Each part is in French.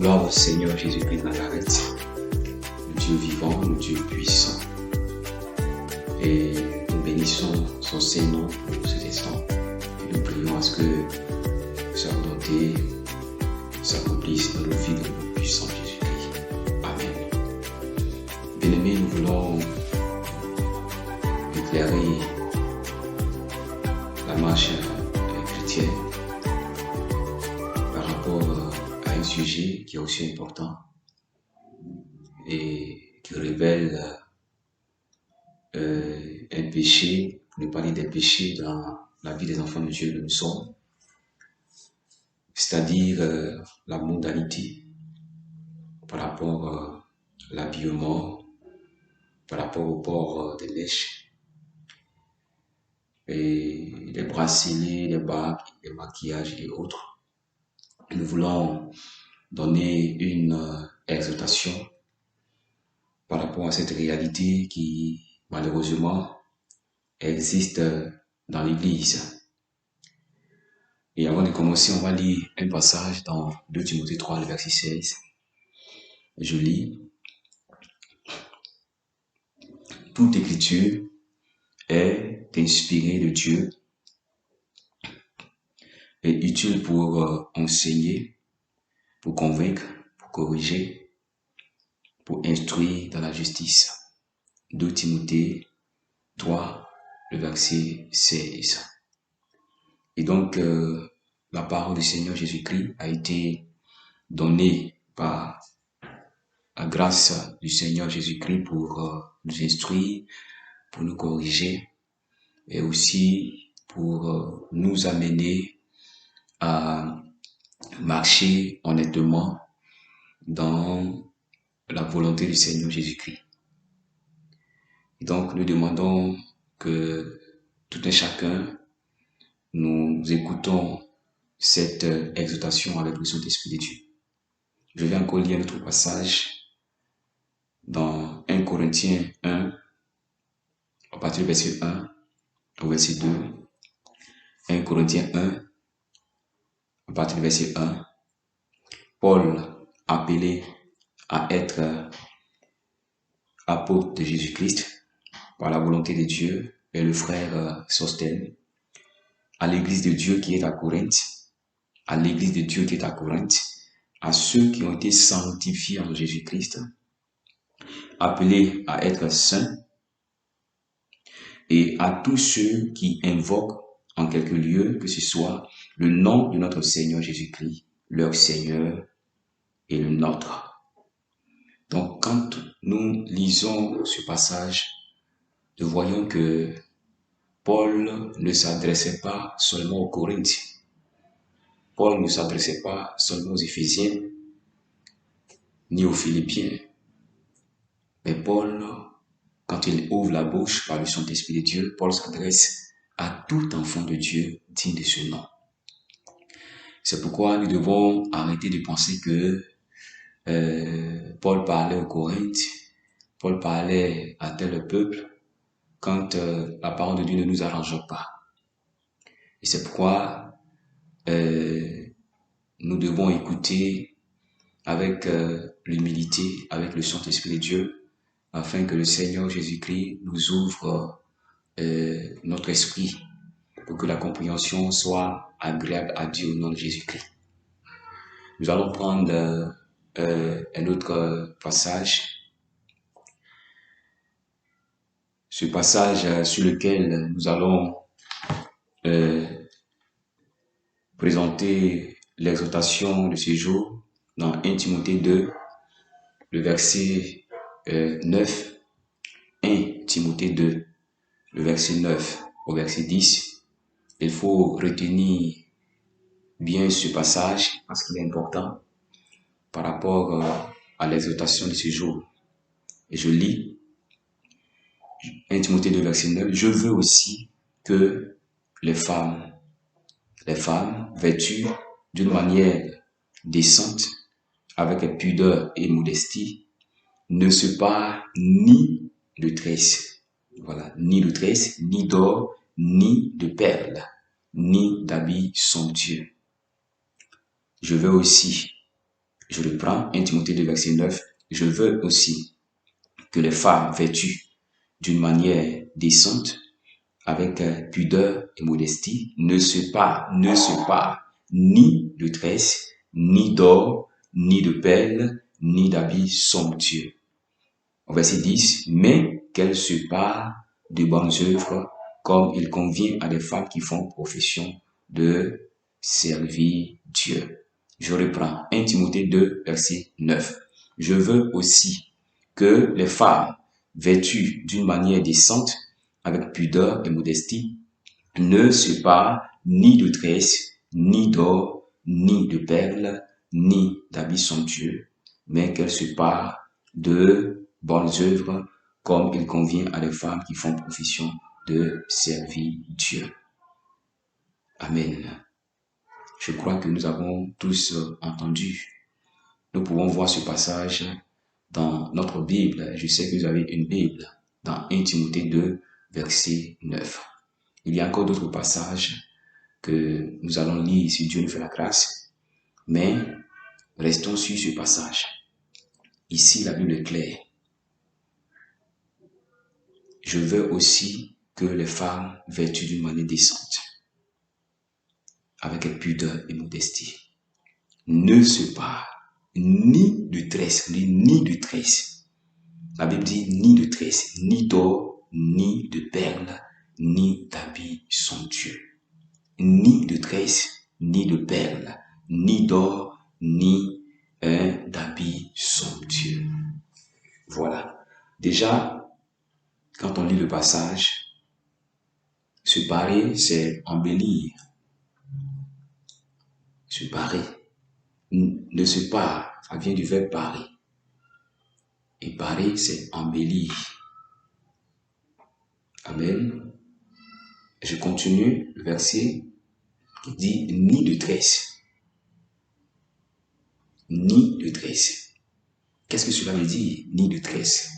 Gloire au Seigneur Jésus-Christ de Nazareth, le Dieu vivant, le Dieu puissant. Et nous bénissons son Saint-Nom pour cet instant. Et nous prions à ce que sa volonté s'accomplisse dans nos vies de notre puissant Jésus-Christ. Amen. Bien-aimés, nous voulons éclairer la marche chrétienne par rapport à un sujet qui est aussi important et qui révèle un péché, pour ne pas dire des péchés dans la vie des enfants de Dieu que nous sommes, c'est-à-dire la mondanité par rapport à l'habillement, par rapport au port des mèches, et les bracelets, les bagues, les maquillages et autres. Nous voulons donner une exhortation par rapport à cette réalité qui, malheureusement, existe dans l'Église. Et avant de commencer, on va lire un passage dans 2 Timothée 3, le verset 16. Je lis. Toute écriture est inspirée de Dieu et utile pour enseigner, pour convaincre, pour corriger, pour instruire dans la justice. 2 Timothée 3, le verset 16. Et donc, la parole du Seigneur Jésus-Christ a été donnée par la grâce du Seigneur Jésus-Christ pour nous instruire, pour nous corriger et aussi pour nous amener à marcher honnêtement dans la volonté du Seigneur Jésus-Christ. Et donc, nous demandons que tout un chacun, nous écoutons cette exhortation avec le Saint-Esprit de Dieu. Je vais encore lire notre passage dans 1 Corinthiens 1, à partir du verset 1 au verset 2. 1 Corinthiens 1, à partir du verset 1. Paul, appelé à être apôtre de Jésus-Christ par la volonté de Dieu, et le frère Sostène, à l'église de Dieu qui est à Corinthe, à l'église de Dieu qui est à Corinthe, à ceux qui ont été sanctifiés en Jésus-Christ, appelés à être saints, et à tous ceux qui invoquent en quelque lieu que ce soit le nom de notre Seigneur Jésus-Christ, leur Seigneur et le nôtre. Donc, quand nous lisons ce passage, nous voyons que Paul ne s'adressait pas seulement aux Corinthiens. Paul ne s'adressait pas seulement aux Éphésiens, ni aux Philippiens. Mais Paul, quand il ouvre la bouche par le Saint-Esprit de Dieu, Paul s'adresse à tout enfant de Dieu digne de ce nom. C'est pourquoi nous devons arrêter de penser que Paul parlait aux Corinthes, Paul parlait à tel peuple, quand la parole de Dieu ne nous arrange pas. Et c'est pourquoi nous devons écouter avec l'humilité, avec le Saint-Esprit de Dieu, afin que le Seigneur Jésus-Christ nous ouvre notre esprit pour que la compréhension soit agréable à Dieu au nom de Jésus-Christ. Nous allons prendre un autre passage. Ce passage sur lequel nous allons présenter l'exhortation de ce jour dans 1 Timothée 2, le verset 9. 1 Timothée 2, le verset 9 au verset 10. Il faut retenir bien ce passage parce qu'il est important par rapport à l'exhortation de ce jour. Et je lis 1 Timothée 2, verset 9. Je veux aussi que les femmes vêtues d'une manière décente, avec pudeur et modestie, ne se parent ni de tresse, voilà, ni de tresse, ni d'or, ni de perles, ni d'habits somptueux. Je veux aussi Je reprends 1 Timothée 2, verset 9. Je veux aussi que les femmes vêtues d'une manière décente, avec pudeur et modestie, ne se parent ni de tresses, ni d'or, ni de perles, ni d'habits somptueux. Au verset 10, mais qu'elles se parent de bonnes œuvres, comme il convient à des femmes qui font profession de servir Dieu. Je reprends 1 Timothée 2, verset 9. Je veux aussi que les femmes vêtues d'une manière décente, avec pudeur et modestie, ne se parent ni de tresses, ni d'or, ni de perles, ni d'habits somptueux, mais qu'elles se parent de bonnes œuvres, comme il convient à des femmes qui font profession de servir Dieu. Amen. Je crois que nous avons tous entendu. Nous pouvons voir ce passage dans notre Bible. Je sais que vous avez une Bible, dans 1 Timothée 2, verset 9. Il y a encore d'autres passages que nous allons lire si Dieu nous fait la grâce, mais restons sur ce passage. Ici, la Bible est claire. Je veux aussi que les femmes vêtues d'une manière décente, avec pudeur et modestie, ne se parent ni de tresses, ni de tresses. La Bible dit ni de tresses, ni d'or, ni de perles, ni d'habits somptueux. Ni de tresses, ni de perles, ni d'or, ni d'habits somptueux. Voilà. Déjà, quand on lit le passage, se parer, c'est embellir. Se parer. Ne se pare, ça vient du verbe parer. Et parer, c'est embellir. Amen. Je continue le verset qui dit ni de tresses. Ni de tresses. Qu'est-ce que cela veut dire, ni de tresses?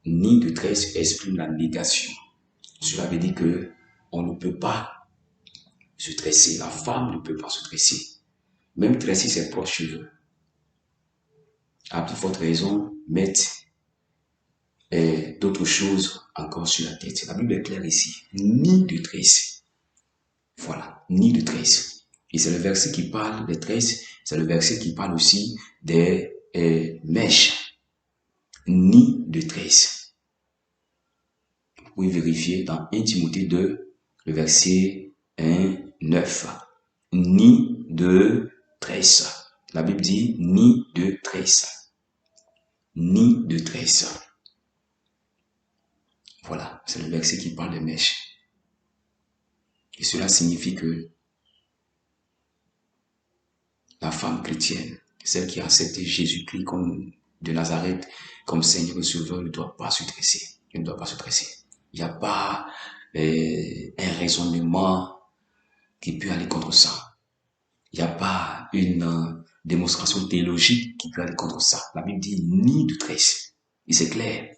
Ni de tresses exprime la négation. Cela veut dire que on ne peut pas se tresser. La femme ne peut pas se tresser. Même tresser ses propres cheveux. À plus forte raison, mettre d'autres choses encore sur la tête. La Bible est claire ici. Ni de tresses. Voilà, ni de tresses. Et c'est le verset qui parle des tresses. C'est le verset qui parle aussi des mèches. Ni de tresses. Vous pouvez vérifier dans 1 Timothée 2, le verset 1, 9. Ni de tresses. La Bible dit ni de tresses. Ni de tresses. Voilà, c'est le verset qui parle des mèches. Et cela signifie que la femme chrétienne, celle qui a accepté Jésus-Christ de Nazareth comme Seigneur et Sauveur, ne doit pas se tresser. Elle ne doit pas se tresser. Il n'y a pas un raisonnement qui peut aller contre ça. Il n'y a pas une démonstration théologique qui peut aller contre ça. La Bible dit ni de tresse. Et c'est clair.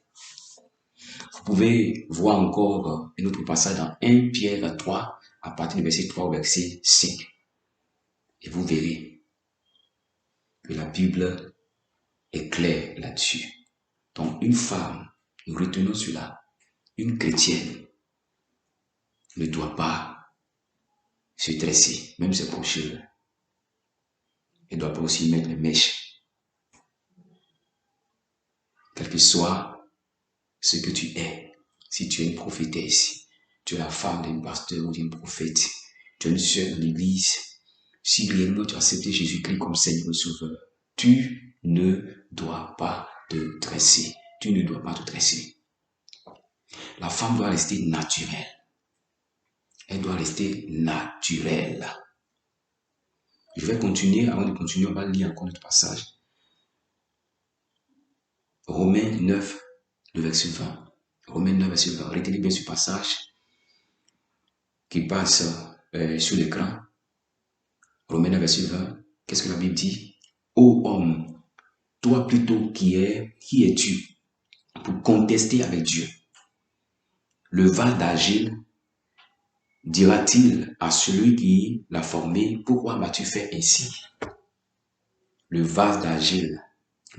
Vous pouvez voir encore un autre passage dans 1 Pierre 3, à partir du verset 3 au verset 5. Et vous verrez que la Bible est claire là-dessus. Donc une femme, nous retenons cela, une chrétienne ne doit pas se tresser, même ses propres cheveux. Elle ne doit pas aussi mettre les mèches. Quel que soit ce que tu es, si tu es une prophétesse, tu es la femme d'un pasteur ou d'un prophète, tu es une sœur de l'église, si réellement tu as accepté Jésus-Christ comme Seigneur et Sauveur, tu ne dois pas te tresser. Tu ne dois pas te tresser. La femme doit rester naturelle. Elle doit rester naturelle. Je vais continuer. Avant de continuer, on va lire encore notre passage. Romains 9, le verset 20. Romains 9, verset 20. Retenez bien ce passage qui passe sur l'écran. Romains 9, verset 20. Qu'est-ce que la Bible dit? Ô homme, toi plutôt qui es-tu pour contester avec Dieu? Le Val d'Agile dira-t-il à celui qui l'a formé, pourquoi m'as-tu fait ainsi? le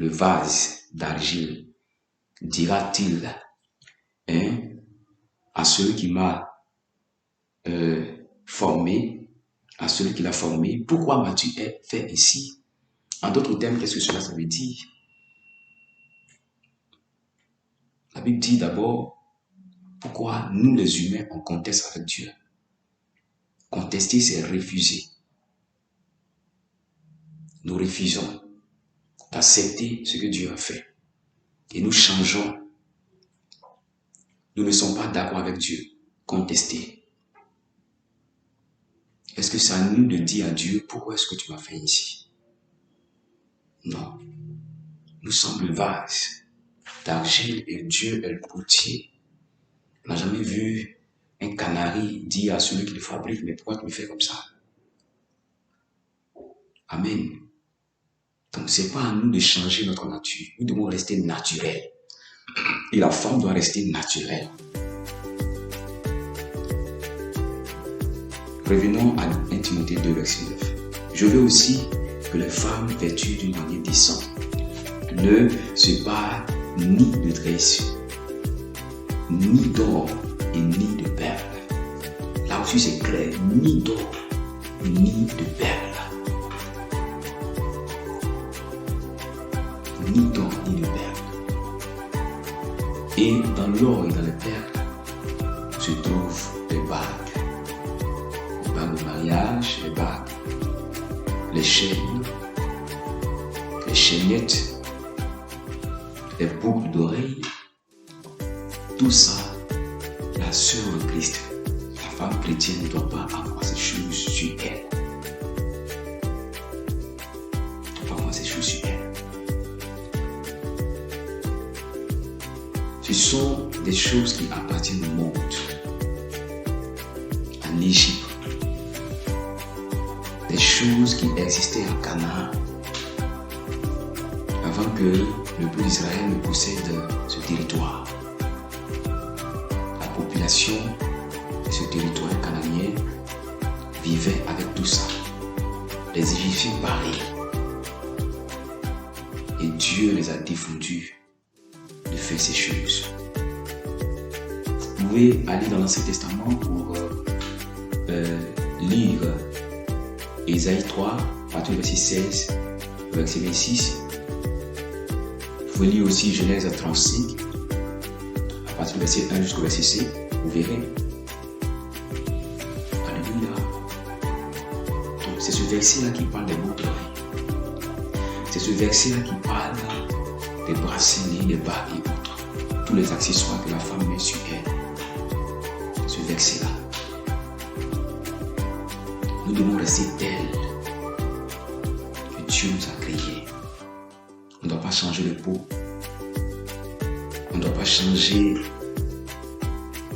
vase d'argile, dira-t-il à celui qui m'a formé, à celui qui l'a formé, pourquoi m'as-tu fait ainsi? En d'autres termes, qu'est-ce que cela veut dire? La Bible dit d'abord, pourquoi nous les humains, on conteste avec Dieu? Contester, c'est refuser. Nous refusons d'accepter ce que Dieu a fait. Et nous changeons. Nous ne sommes pas d'accord avec Dieu. Contester. Est-ce que c'est à nous de dire à Dieu, pourquoi est-ce que tu m'as fait ici? Non. Nous sommes le vase d'argile et Dieu est le potier. On n'a jamais vu un canari dire à celui qui le fabrique, mais pourquoi tu me fais comme ça? Amen. Donc, ce n'est pas à nous de changer notre nature. Nous devons rester naturels. Et la femme doit rester naturelle. Revenons à 1 Timothée 2, verset 9. Je veux aussi que les femmes vêtues d'une manière décente ne se parent ni de tresses, ni d'or et ni de perles. Là aussi c'est clair, ni d'or, ni de perles. Ni d'or, ni de perles. Et dans l'or et dans les perles se trouvent les bagues. Les bagues de mariage, les bagues, les chaînes, les chaînettes, les boucles d'oreilles. Tout ça, la sœur de Christ, la femme chrétienne ne doit pas avoir ces choses sur elle. Ne doit pas avoir ces choses sur elle. Ce sont des choses qui appartiennent au monde. En Égypte. Des choses qui existaient à Canaan. Avant que le peuple d'Israël ne possède ce territoire. La population de ce territoire cananéen vivait avec tout ça. Les Égyptiens pareil. Et Dieu les a défendus de faire ces choses. Vous pouvez aller dans l'Ancien Testament pour lire Ésaïe 3, à partir du verset 16, verset 26. Vous pouvez lire aussi Genèse 35, à partir du verset 1 jusqu'au verset 7. Vous verrez. Alléluia. Donc, c'est ce verset-là qui parle des boucles d'oreilles. C'est ce verset-là qui parle des bracelets, des bagues et autres. Tous les accessoires que la femme met sur elle. Ce verset-là. Nous devons rester tels que Dieu nous a créés. On ne doit pas changer de peau. On ne doit pas changer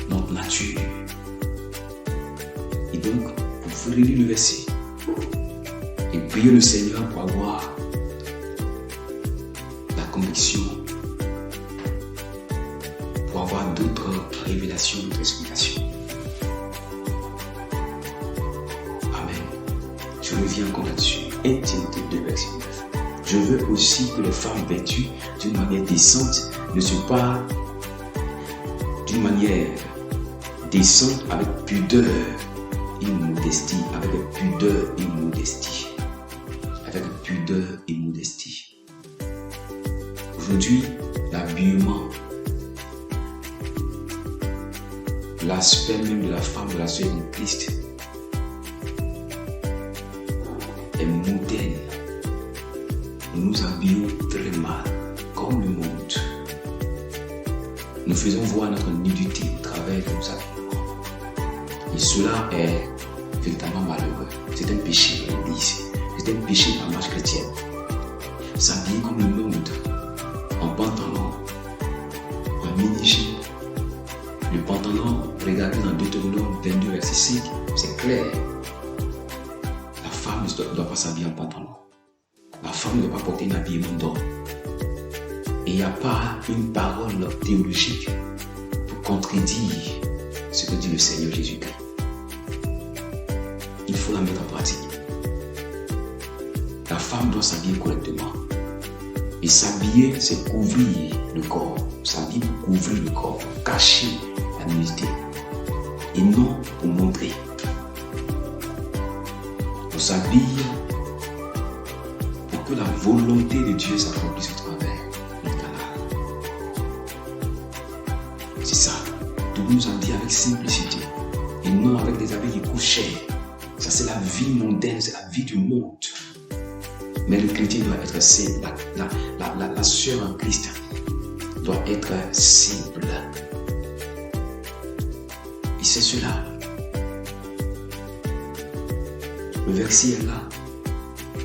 notre nature. Et donc, vous pouvez lire le verset et prier le Seigneur pour avoir la conviction, pour avoir d'autres révélations, d'autres explications. Je reviens encore là-dessus. 1 Timothée 2, verset 9. Je veux aussi que les femmes vêtues d'une manière décente ne se parent d'une manière décente avec pudeur et modestie. Avec pudeur et modestie. Avec pudeur et modestie. Aujourd'hui, l'habillement, l'aspect même de la femme, de la sœur en Christ, est moderne. Nous nous habillons très mal, comme le monde. Nous faisons voir notre nudité au travers de nos habillements. Et cela est véritablement malheureux. C'est un péché de l'Église. C'est un péché de la marche chrétienne. S'habiller comme le monde, en pantalon, en mini-jupe. Le pantalon, regardez dans Deutéronome 22, verset 5, c'est clair. La femme ne doit pas s'habiller en pantalon. La femme ne doit pas porter un habillement d'homme. Et il n'y a pas une parole théologique pour contredire ce que dit le Seigneur Jésus-Christ. Il faut la mettre en pratique. la femme doit s'habiller correctement. Et s'habiller, c'est couvrir le corps. S'habiller pour couvrir le corps, pour cacher la nudité. Et non pour montrer. On s'habille pour que la volonté de Dieu s'accomplisse au travers du canal. C'est ça. Nous devons nous habiller avec simplicité. Et non avec des habits qui coûtent cher. Ça, c'est la vie mondaine, c'est la vie du monde. Mais le chrétien doit être simple. La sœur en Christ doit être simple. Et c'est cela. Le verset est là.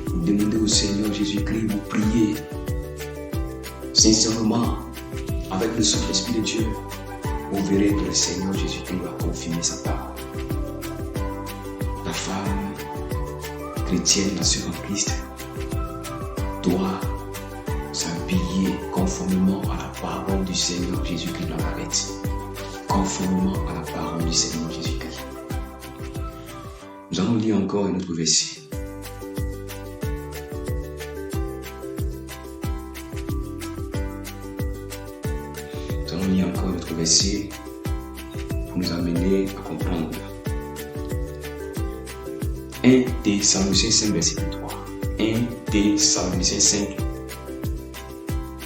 Vous demandez au Seigneur Jésus-Christ, vous priez sincèrement avec le Saint-Esprit de Dieu. Vous verrez que le Seigneur Jésus-Christ va confirmer sa parole. La femme chrétienne, la sœur en Christ, doit s'habiller conformément à la parole du Seigneur Jésus-Christ de Nazareth. Conformément à la parole du Seigneur Jésus-Christ. Nous allons lire encore un autre verset. Nous allons lire encore un autre verset pour nous amener à comprendre. 1 Thessaloniciens 5, verset 23. 1 Thessaloniciens 5,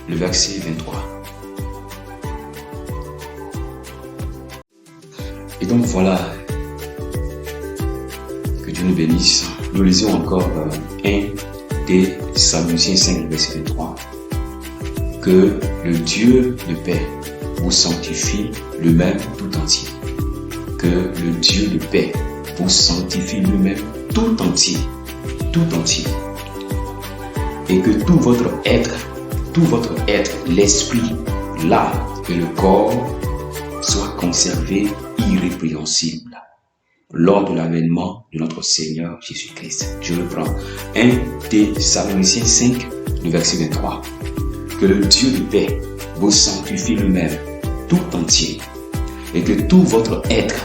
le verset 23. Et donc voilà, que Dieu nous bénisse. Nous lisons encore 1 Thessaloniciens 5, verset 23. Que le Dieu de paix vous sanctifie lui-même tout entier. Que le Dieu de paix vous sanctifie lui-même tout entier. Tout entier. Et que tout votre être, l'esprit, l'âme et le corps soient conservés irrépréhensibles lors de l'avènement de notre Seigneur Jésus-Christ. Je reprends 1 Thessaloniciens 5, le verset 23. Que le Dieu de paix vous sanctifie lui-même tout entier et que tout votre être,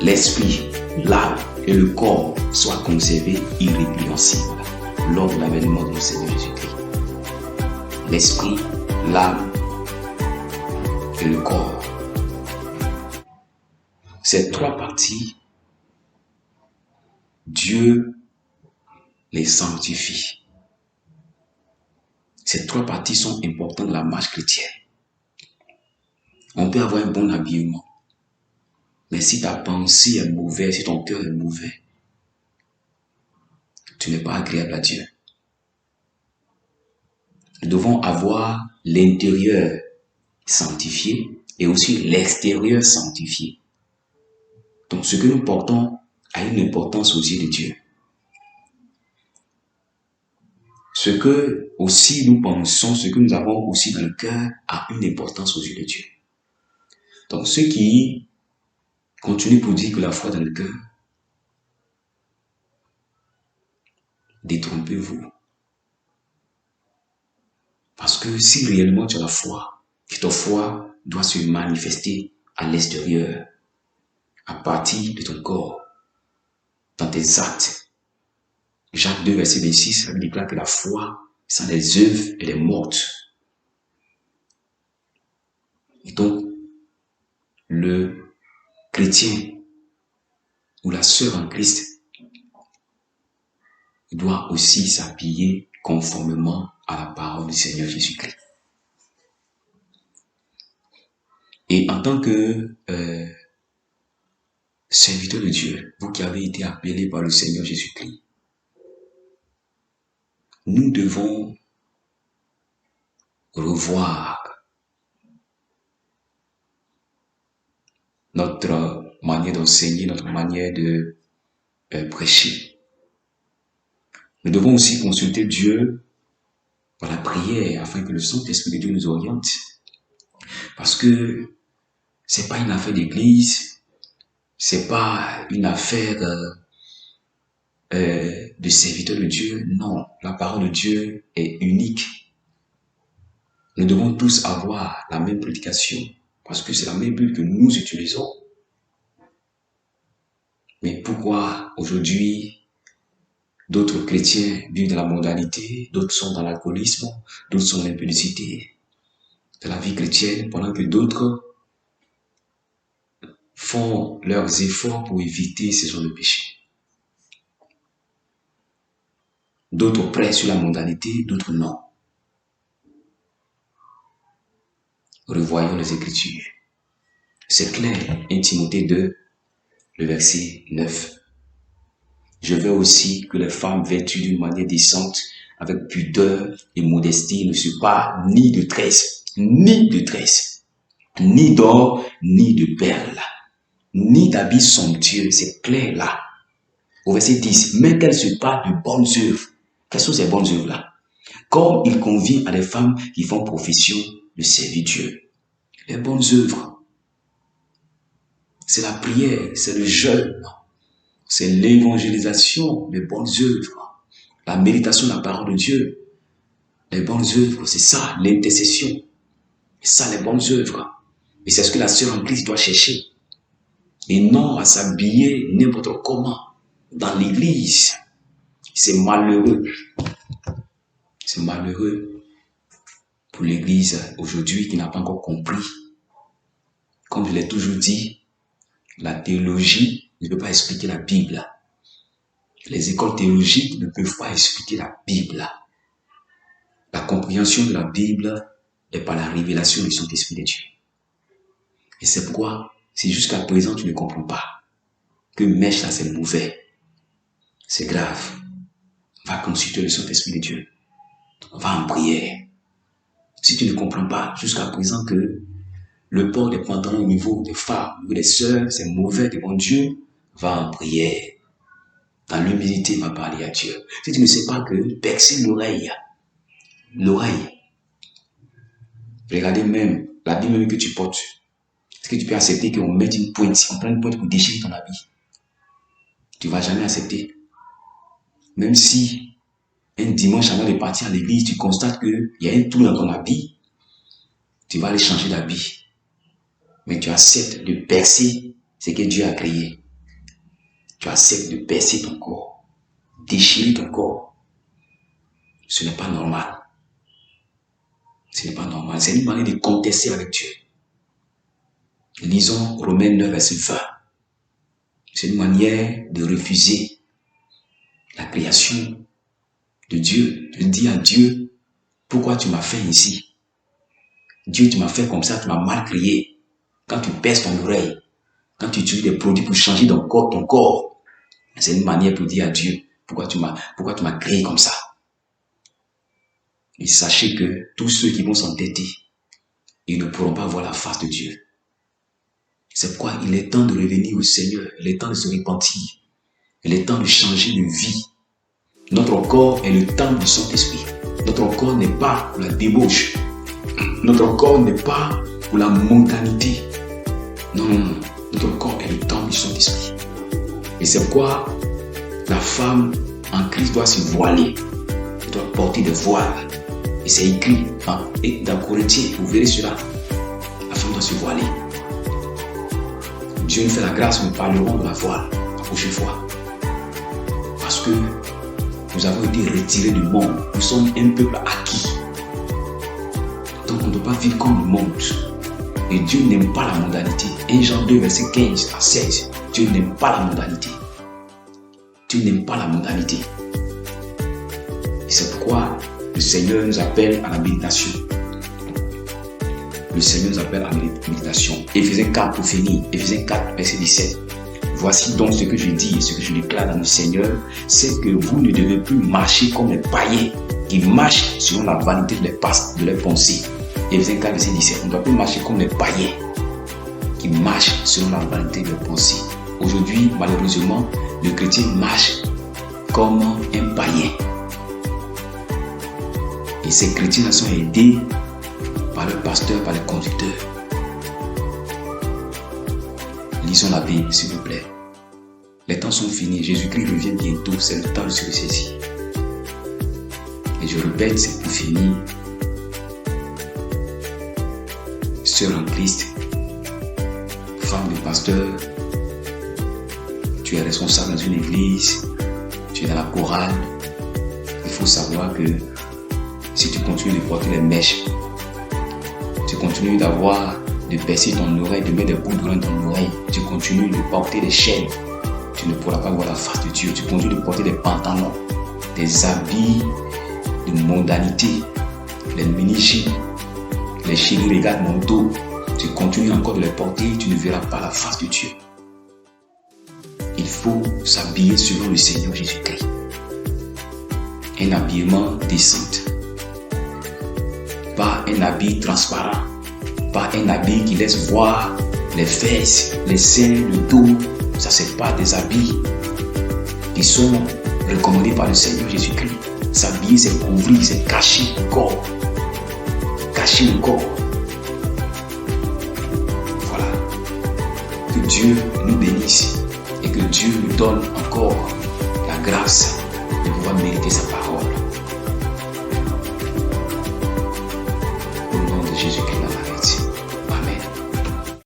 l'esprit, l'âme et le corps soient conservés irrépréhensibles lors de l'avènement de notre Seigneur Jésus-Christ. L'esprit, l'âme et le corps. Ces trois parties, Dieu les sanctifie. Ces trois parties sont importantes dans la marche chrétienne. On peut avoir un bon habillement, mais si ta pensée est mauvaise, si ton cœur est mauvais, tu n'es pas agréable à Dieu. Nous devons avoir l'intérieur sanctifié et aussi l'extérieur sanctifié. Donc ce que nous portons a une importance aux yeux de Dieu. Ce que aussi nous pensons, ce que nous avons aussi dans le cœur a une importance aux yeux de Dieu. Donc ceux qui continuent pour dire que la foi dans le cœur, détrompez-vous. Parce que si réellement tu as la foi, ta foi doit se manifester à l'extérieur, à partir de ton corps, dans tes actes. Jacques 2, verset 26, déclare que la foi, sans les œuvres, elle est morte. Et donc, le chrétien ou la sœur en Christ doit aussi s'habiller conformément à la parole du Seigneur Jésus-Christ. Et en tant que serviteur de Dieu, vous qui avez été appelés par le Seigneur Jésus-Christ, nous devons revoir notre manière d'enseigner, notre manière de prêcher. Nous devons aussi consulter Dieu par la prière afin que le Saint-Esprit de Dieu nous oriente. Parce que c'est pas une affaire d'église, c'est pas une affaire de serviteur de Dieu. Non, la parole de Dieu est unique. Nous devons tous avoir la même prédication parce que c'est la même Bible que nous utilisons. pourquoi aujourd'hui, d'autres chrétiens vivent dans la mondanité, d'autres sont dans l'alcoolisme, d'autres sont dans l'impudicité de la vie chrétienne, pendant que d'autres font leurs efforts pour éviter ces genres de péchés. D'autres prêtent sur la mondanité, d'autres non. Revoyons les Écritures. C'est clair, 1 Timothée 2, le verset 9. Je veux aussi que les femmes vêtues d'une manière décente, avec pudeur et modestie, ne se parent ni de tresses, ni d'or, ni de perles, ni d'habits somptueux. C'est clair là. Au verset 10, mais qu'elles se parent de bonnes œuvres. Quelles sont ces bonnes œuvres-là? Comme il convient à des femmes qui font profession de servir Dieu. Les bonnes œuvres, c'est la prière, c'est le jeûne, c'est l'évangélisation, les bonnes œuvres, la méditation de la parole de Dieu. Les bonnes œuvres, c'est ça, l'intercession. C'est ça, les bonnes œuvres. Et c'est ce que la sœur en Christ doit chercher. Et non à s'habiller n'importe comment dans l'église. C'est malheureux. C'est malheureux pour l'église aujourd'hui qui n'a pas encore compris. Comme je l'ai toujours dit, la théologie ne peut pas expliquer la Bible. Les écoles théologiques ne peuvent pas expliquer la Bible. La compréhension de la Bible est par la révélation du Saint-Esprit de Dieu. Et c'est pourquoi, si jusqu'à présent tu ne comprends pas que mèche là c'est mauvais, c'est grave, va consulter le Saint-Esprit de Dieu. Va en prière. Si tu ne comprends pas jusqu'à présent que le port des pantalons au niveau des femmes, au niveau des sœurs, c'est mauvais devant Dieu, va en prière. Dans l'humilité, va parler à Dieu. Si tu ne sais pas que percer l'oreille, regardez même, l'habit même que tu portes, est-ce que tu peux accepter qu'on mette une pointe, on prend une pointe pour déchirer ton habit? Tu ne vas jamais accepter. Même si un dimanche avant de partir à l'église, tu constates qu'il y a un trou dans ton habit, tu vas aller changer d'habit. Mais tu acceptes de percer ce que Dieu a créé. Tu acceptes de percer ton corps, déchirer ton corps. Ce n'est pas normal. Ce n'est pas normal. C'est une manière de contester avec Dieu. Lisons Romains 9, verset 20. C'est une manière de refuser la création de Dieu, de dire à Dieu, pourquoi tu m'as fait ici? Dieu, tu m'as fait comme ça, tu m'as mal créé. Quand tu perces ton oreille, quand tu utilises des produits pour changer ton corps, c'est une manière pour dire à Dieu, pourquoi tu m'as créé comme ça? Et sachez que tous ceux qui vont s'entêter, ils ne pourront pas voir la face de Dieu. C'est pourquoi il est temps de revenir au Seigneur, il est temps de se repentir, il est temps de changer de vie. Notre corps est le temple du Saint-Esprit. Notre corps n'est pas pour la débauche. Notre corps n'est pas pour la mondanité. Non. Notre corps est le temple du Saint-Esprit. Et c'est pourquoi la femme en Christ doit se voiler. Elle doit porter des voiles. Et c'est écrit dans Corinthiens, vous verrez cela. La femme doit se voiler. Dieu nous fait la grâce, nous parlerons de la voile la prochaine fois. Parce que nous avons été retirés du monde. Nous sommes un peuple acquis. Donc on ne doit pas vivre comme le monde. Et Dieu n'aime pas la mondanité. 1 Jean 2, verset 15 à 16. Dieu n'aime pas la mondanité. Dieu n'aime pas la mondanité. Et c'est pourquoi le Seigneur nous appelle à la méditation. Le Seigneur nous appelle à la méditation. Éphésiens 4 pour finir. Éphésiens 4, verset 17. Voici donc ce que je dis et ce que je déclare dans le Seigneur, c'est que vous ne devez plus marcher comme les païens qui marchent selon la vanité de leurs pensées. Éphésiens 4, verset 17. On ne doit plus marcher comme les païens qui marchent selon la vanité de leurs pensées. Aujourd'hui, malheureusement, le chrétien marche comme un païen. Et ces chrétiens sont aidés par le pasteur, par les conducteurs. Lisons la Bible, s'il vous plaît. Les temps sont finis. Jésus-Christ revient bientôt. C'est le temps de se ressaisir. Et je répète, c'est pour finir. Sœur en Christ, femme de pasteur, tu es responsable dans une église, tu es dans la chorale, il faut savoir que si tu continues de porter les mèches, tu continues de percer ton oreille, de mettre des boucles d'oreilles dans ton oreille, tu continues de porter des chaînes, tu ne pourras pas voir la face de Dieu. Tu continues de porter des pantalons, des habits de mondanité, les mini-jeans, les chili-régates manteaux, tu continues encore de les porter, tu ne verras pas la face de Dieu. Il faut s'habiller selon le Seigneur Jésus-Christ. Un habillement décent. Pas un habit transparent. Pas un habit qui laisse voir les fesses, les seins, le dos. Ça, c'est pas des habits qui sont recommandés par le Seigneur Jésus-Christ. S'habiller, c'est couvrir, c'est cacher le corps. Cacher le corps. Voilà. Que Dieu nous bénisse et que Dieu nous donne encore la grâce de pouvoir mériter sa parole.